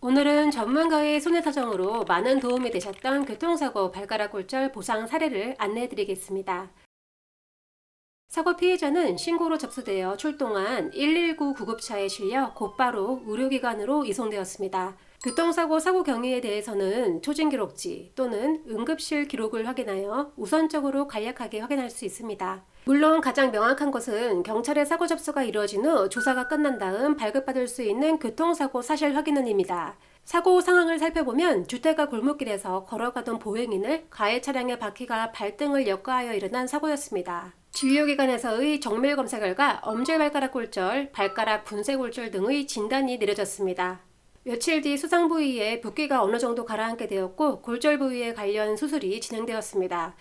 오늘은 전문가의 손해사정으로 많은 도움이 되셨던 교통사고 발가락 골절 보상 사례를 안내해 드리겠습니다. 사고 피해자는 신고로 접수되어 출동한 119 구급차에 실려 곧바로 의료기관으로 이송되었습니다. 교통사고 사고 경위에 대해서는 초진기록지 또는 응급실 기록을 확인하여 우선적으로 간략하게 확인할 수 있습니다. 물론 가장 명확한 것은 경찰의 사고 접수가 이루어진 후 조사가 끝난 다음 발급받을 수 있는 교통사고 사실 확인은입니다. 사고 상황을 살펴보면 주택가 골목길에서 걸어가던 보행인을 가해 차량의 바퀴가 발등을 역가하여 일어난 사고였습니다. 진료기관에서의 정밀검사 결과 엄지발가락 골절, 발가락 분쇄 골절 등의 진단이 내려졌습니다. 며칠 뒤 수상 부위에 붓기가 어느 정도 가라앉게 되었고 골절 부위에 관련 수술이 진행되었습니다.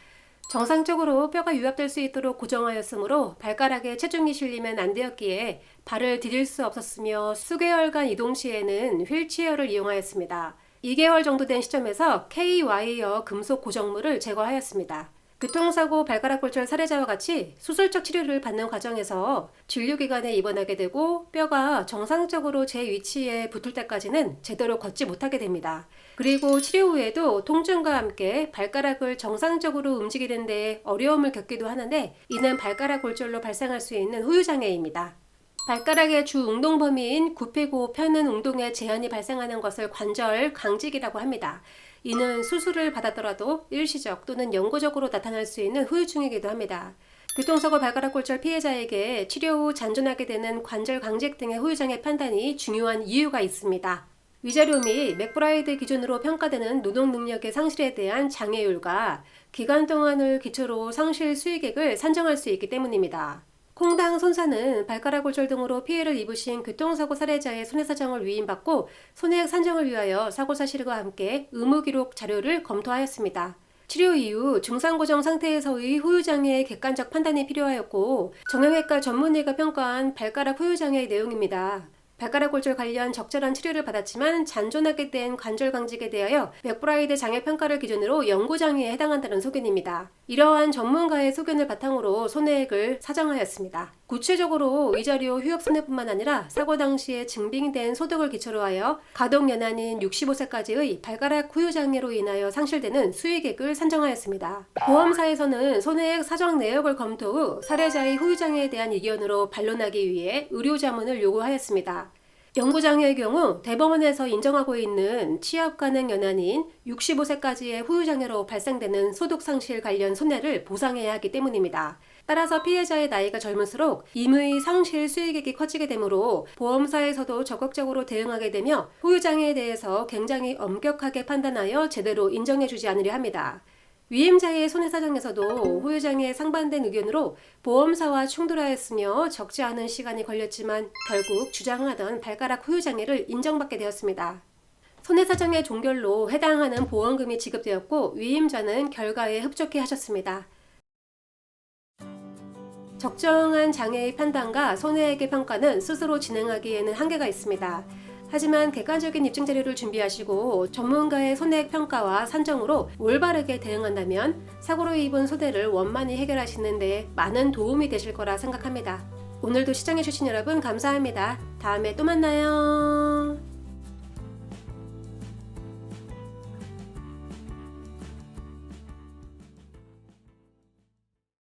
정상적으로 뼈가 유압될 수 있도록 고정하였으므로 발가락에 체중이 실리면 안 되었기에 발을 디딜 수 없었으며 수개월간 이동 시에는 휠체어를 이용하였습니다. 2개월 정도 된 시점에서 K-와이어 금속 고정물을 제거하였습니다. 교통사고 발가락 골절 사례자와 같이 수술적 치료를 받는 과정에서 진료기관에 입원하게 되고 뼈가 정상적으로 제 위치에 붙을 때까지는 제대로 걷지 못하게 됩니다. 그리고 치료 후에도 통증과 함께 발가락을 정상적으로 움직이는 데 어려움을 겪기도 하는데 이는 발가락 골절로 발생할 수 있는 후유장애입니다. 발가락의 주 운동 범위인 굽히고 펴는 운동에 제한이 발생하는 것을 관절 강직이라고 합니다. 이는 수술을 받았더라도 일시적 또는 영구적으로 나타날 수 있는 후유증이기도 합니다. 교통사고 발가락 골절 피해자에게 치료 후 잔존하게 되는 관절 강직 등의 후유장애 판단이 중요한 이유가 있습니다. 위자료 및 맥브라이드 기준으로 평가되는 노동 능력의 상실에 대한 장애율과 기간 동안을 기초로 상실 수익액을 산정할 수 있기 때문입니다. 콩당 손사는 발가락 골절 등으로 피해를 입으신 교통사고 사례자의 손해사정을 위임받고 손해액 산정을 위하여 사고 사실과 함께 의무기록 자료를 검토하였습니다. 치료 이후 증상고정 상태에서의 후유장애의 객관적 판단이 필요하였고 정형외과 전문의가 평가한 발가락 후유장애의 내용입니다. 발가락 골절 관련 적절한 치료를 받았지만 잔존하게 된 관절 강직에 대하여 맥브라이드 장애 평가를 기준으로 영구장애에 해당한다는 소견입니다. 이러한 전문가의 소견을 바탕으로 손해액을 사정하였습니다. 구체적으로 위자료 휴업 손해뿐만 아니라 사고 당시에 증빙된 소득을 기초로 하여 가동연한인 65세까지의 발가락 후유장애로 인하여 상실되는 수익액을 산정하였습니다. 보험사에서는 손해액 사정 내역을 검토 후 사례자의 후유장애에 대한 의견으로 반론하기 위해 의료자문을 요구하였습니다. 영구장애의 경우 대법원에서 인정하고 있는 취업 가능 연한인 65세까지의 후유장애로 발생되는 소득상실 관련 손해를 보상해야 하기 때문입니다. 따라서 피해자의 나이가 젊을수록 임의 상실 수익액이 커지게 되므로 보험사에서도 적극적으로 대응하게 되며 후유장애에 대해서 굉장히 엄격하게 판단하여 제대로 인정해주지 않으려 합니다. 위임자의 손해사정에서도 후유장애에 상반된 의견으로 보험사와 충돌하였으며 적지 않은 시간이 걸렸지만 결국 주장하던 발가락 후유장애를 인정받게 되었습니다. 손해사정의 종결로 해당하는 보험금이 지급되었고 위임자는 결과에 흡족해 하셨습니다. 적정한 장애의 판단과 손해액의 평가는 스스로 진행하기에는 한계가 있습니다. 하지만 객관적인 입증 자료를 준비하시고 전문가의 손해액 평가와 산정으로 올바르게 대응한다면 사고로 입은 손해를 원만히 해결하시는 데 많은 도움이 되실 거라 생각합니다. 오늘도 시청해주신 여러분 감사합니다. 다음에 또 만나요.